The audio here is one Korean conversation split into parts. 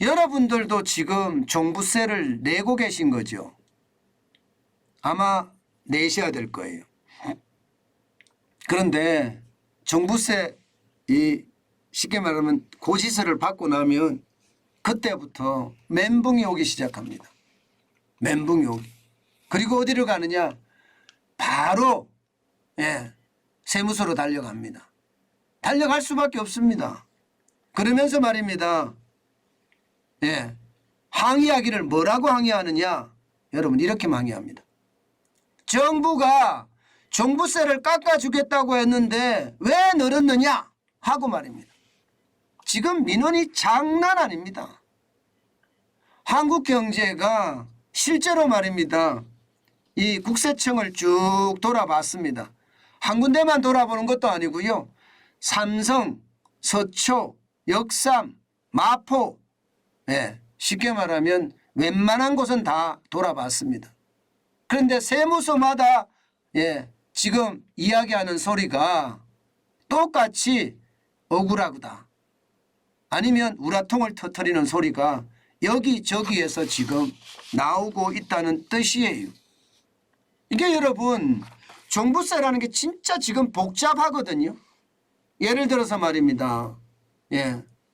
여러분들도 지금 종부세를 내고 계신 거죠. 아마 내셔야 될 거예요. 그런데 종부세 쉽게 말하면 고지서를 받고 나면 그때부터 멘붕이 오기 시작합니다. 멘붕이 오기. 그리고 어디로 가느냐? 바로 세무서로 달려갑니다. 달려갈 수밖에 없습니다. 그러면서 말입니다. 항의하기를 뭐라고 항의하느냐? 여러분 이렇게 항의합니다. 정부가 종부세를 깎아주겠다고 했는데 왜 늘었느냐? 하고 말입니다. 지금 민원이 장난 아닙니다. 한국 경제가 실제로 말입니다. 이 국세청을 쭉 돌아봤습니다. 한 군데만 돌아보는 것도 아니고요. 삼성, 서초, 역삼, 마포 쉽게 말하면 웬만한 곳은 다 돌아봤습니다. 그런데 세무서마다 지금 이야기하는 소리가 똑같이 억울하다. 아니면 우라통을 터뜨리는 소리가 여기저기에서 지금 나오고 있다는 뜻이에요. 이게 여러분 종부세라는 게 진짜 지금 복잡하거든요. 예를 들어서 말입니다.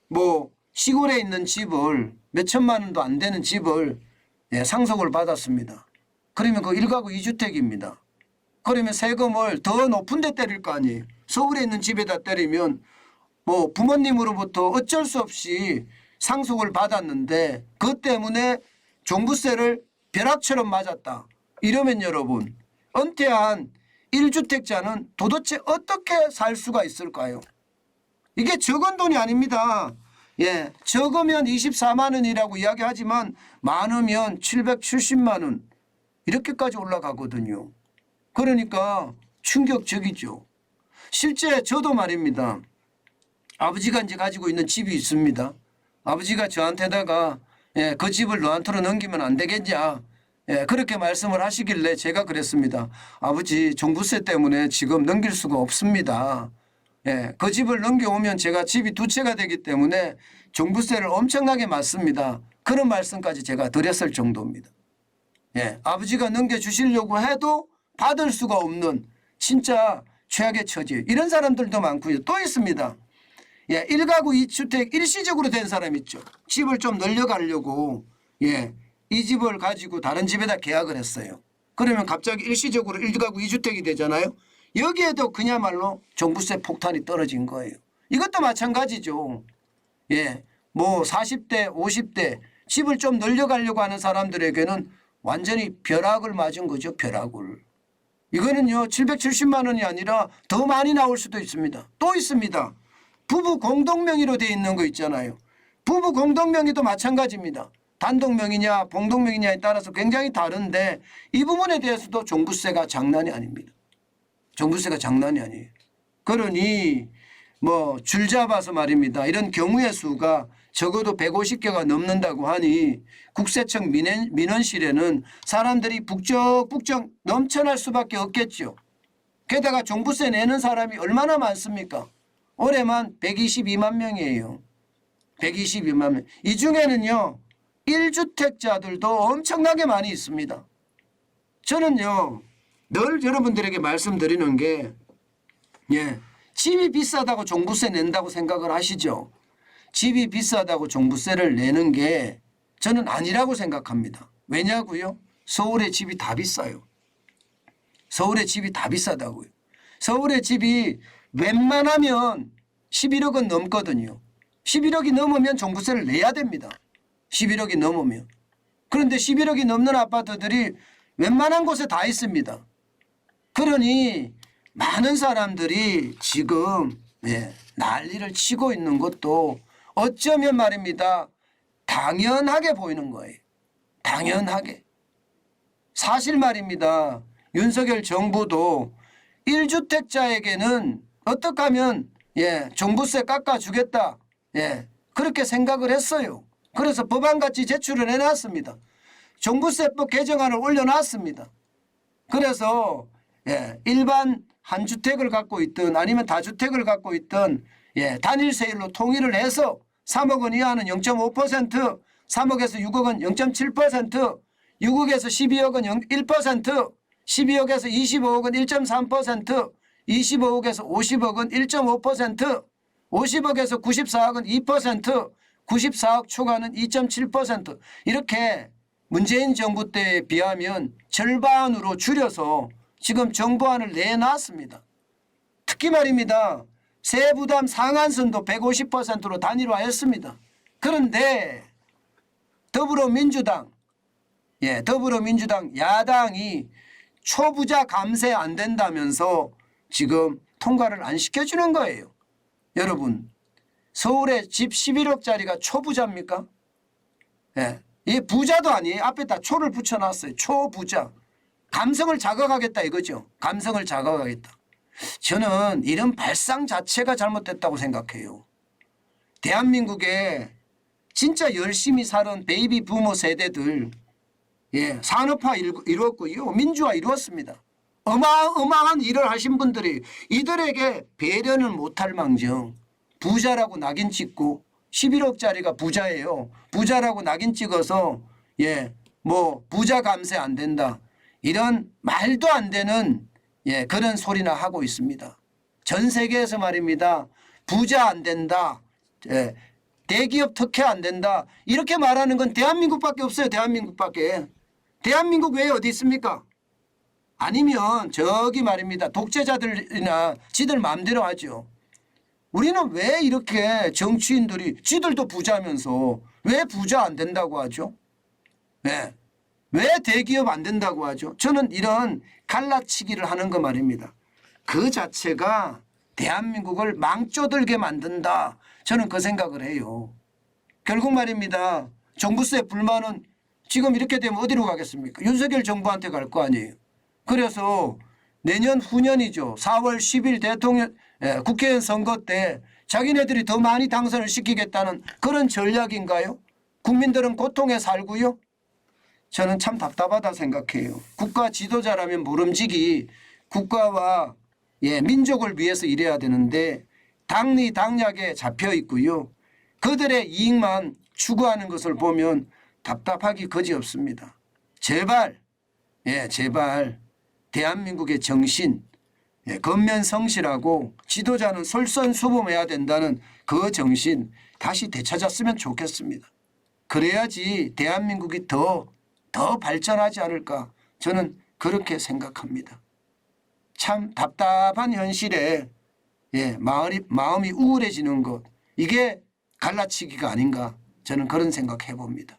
뭐 시골에 있는 집을 몇 천만 원도 안 되는 집을 상속을 받았습니다. 그러면 그 1가구 2주택입니다. 그러면 세금을 더 높은 데 때릴 거 아니에요. 서울에 있는 집에다 때리면 뭐 부모님으로부터 어쩔 수 없이 상속을 받았는데 그 때문에 종부세를 벼락처럼 맞았다. 이러면 여러분 은퇴한 1주택자는 도대체 어떻게 살 수가 있을까요? 이게 적은 돈이 아닙니다. 적으면 24만 원이라고 이야기하지만 많으면 770만 원 이렇게까지 올라가거든요. 그러니까 충격적이죠. 실제 저도 말입니다. 아버지가 이제 가지고 있는 집이 있습니다. 아버지가 저한테다가 그 집을 너한테로 넘기면 안 되겠냐 그렇게 말씀을 하시길래 제가 그랬습니다. 아버지 종부세 때문에 지금 넘길 수가 없습니다. 그 집을 넘겨오면 제가 집이 2채가 되기 때문에 종부세를 엄청나게 맞습니다. 그런 말씀까지 제가 드렸을 정도입니다. 아버지가 넘겨주시려고 해도 받을 수가 없는 진짜 최악의 처지. 이런 사람들도 많고요. 또 있습니다. 1가구 2주택 일시적으로 된 사람 있죠. 집을 좀 늘려가려고 이 집을 가지고 다른 집에다 계약을 했어요. 그러면 갑자기 일시적으로 1가구 2주택이 되잖아요. 여기에도 그야말로 종부세 폭탄이 떨어진 거예요. 이것도 마찬가지죠. 뭐 40대 50대 집을 좀 늘려가려고 하는 사람들에게는 완전히 벼락을 맞은 거죠. 벼락을. 이거는요 770만 원이 아니라 더 많이 나올 수도 있습니다. 또 있습니다. 부부 공동명의로 되어 있는 거 있잖아요. 부부 공동명의도 마찬가지입니다. 단독명의냐 공동명의냐에 따라서 굉장히 다른데 이 부분에 대해서도 종부세가 장난이 아닙니다. 종부세가 장난이 아니에요. 그러니 뭐 줄 잡아서 말입니다. 이런 경우의 수가 적어도 150개가 넘는다고 하니 국세청 민원실에는 사람들이 북적북적 넘쳐날 수밖에 없겠죠. 게다가 종부세 내는 사람이 얼마나 많습니까? 올해만 122만 명이에요. 122만 명. 이 중에는요 1주택자들도 엄청나게 많이 있습니다. 저는요 늘 여러분들에게 말씀드리는 게 집이 비싸다고 종부세 낸다고 생각을 하시죠. 집이 비싸다고 종부세를 내는 게 저는 아니라고 생각합니다. 왜냐고요? 서울의 집이 다 비싸요. 서울의 집이 다 비싸다고요. 서울의 집이 웬만하면 11억은 넘거든요. 11억이 넘으면 종부세를 내야 됩니다. 11억이 넘으면. 그런데 11억이 넘는 아파트들이 웬만한 곳에 다 있습니다. 그러니 많은 사람들이 지금 난리를 치고 있는 것도 어쩌면 말입니다. 당연하게 보이는 거예요. 당연하게. 사실 말입니다. 윤석열 정부도 1주택자에게는 어떻게 하면 종부세 깎아주겠다. 그렇게 생각을 했어요. 그래서 법안같이 제출을 해놨습니다. 종부세법 개정안을 올려놨습니다. 그래서 일반 한 주택을 갖고 있든 아니면 다주택을 갖고 있든 단일 세율로 통일을 해서 3억 원 이하는 0.5%, 3억에서 6억 원 0.7%, 6억에서 12억 원 1%, 12억에서 25억 원 1.3%, 25억에서 50억 원 1.5%, 50억에서 94억 원 2%, 94억 초과는 2.7% 이렇게 문재인 정부 때에 비하면 절반으로 줄여서 지금 정부안을 내놨습니다. 특히 말입니다. 세부담 상한선도 150%로 단일화했습니다. 그런데 더불어민주당 야당이 초부자 감세 안 된다면서 지금 통과를 안 시켜주는 거예요. 여러분 서울에 집 11억짜리가 초부자입니까? 이 부자도 아니에요. 앞에다 초를 붙여놨어요. 초부자. 감성을 자극하겠다 이거죠. 감성을 자극하겠다. 저는 이런 발상 자체가 잘못됐다고 생각해요. 대한민국에 진짜 열심히 살은 베이비 부모 세대들 산업화 이루었고요. 민주화 이루었습니다. 어마어마한 일을 하신 분들이 이들에게 배려는 못할 망정 부자라고 낙인 찍고 11억짜리가 부자예요. 부자라고 낙인 찍어서 부자 감세 안 된다. 이런 말도 안 되는 그런 소리나 하고 있습니다. 전 세계에서 말입니다. 부자 안 된다. 대기업 특혜 안 된다. 이렇게 말하는 건 대한민국밖에 없어요. 대한민국밖에. 대한민국 외에 어디 있습니까? 아니면 저기 말입니다. 독재자들이나 지들 마음대로 하죠. 우리는 왜 이렇게 정치인들이 지들도 부자면서 왜 부자 안 된다고 하죠? 왜 대기업 안 된다고 하죠? 저는 이런 갈라치기를 하는 거 말입니다. 그 자체가 대한민국을 망조들게 만든다. 저는 그 생각을 해요. 결국 말입니다. 종부세 불만은 지금 이렇게 되면 어디로 가겠습니까? 윤석열 정부한테 갈 거 아니에요. 그래서 내년 후년이죠. 4월 10일 국회의원 선거 때 자기네들이 더 많이 당선을 시키겠다는 그런 전략인가요? 국민들은 고통에 살고요. 저는 참 답답하다 생각해요. 국가 지도자라면 모름지기 국가와 민족을 위해서 일해야 되는데 당리 당략에 잡혀 있고요. 그들의 이익만 추구하는 것을 보면 답답하기 거지없습니다. 제발 대한민국의 정신 건면성실하고 지도자는 솔선수범해야 된다는 그 정신 다시 되찾았으면 좋겠습니다. 그래야지 대한민국이 더 발전하지 않을까 저는 그렇게 생각합니다. 참 답답한 현실에 마음이 우울해지는 것 이게 갈라치기가 아닌가 저는 그런 생각해 봅니다.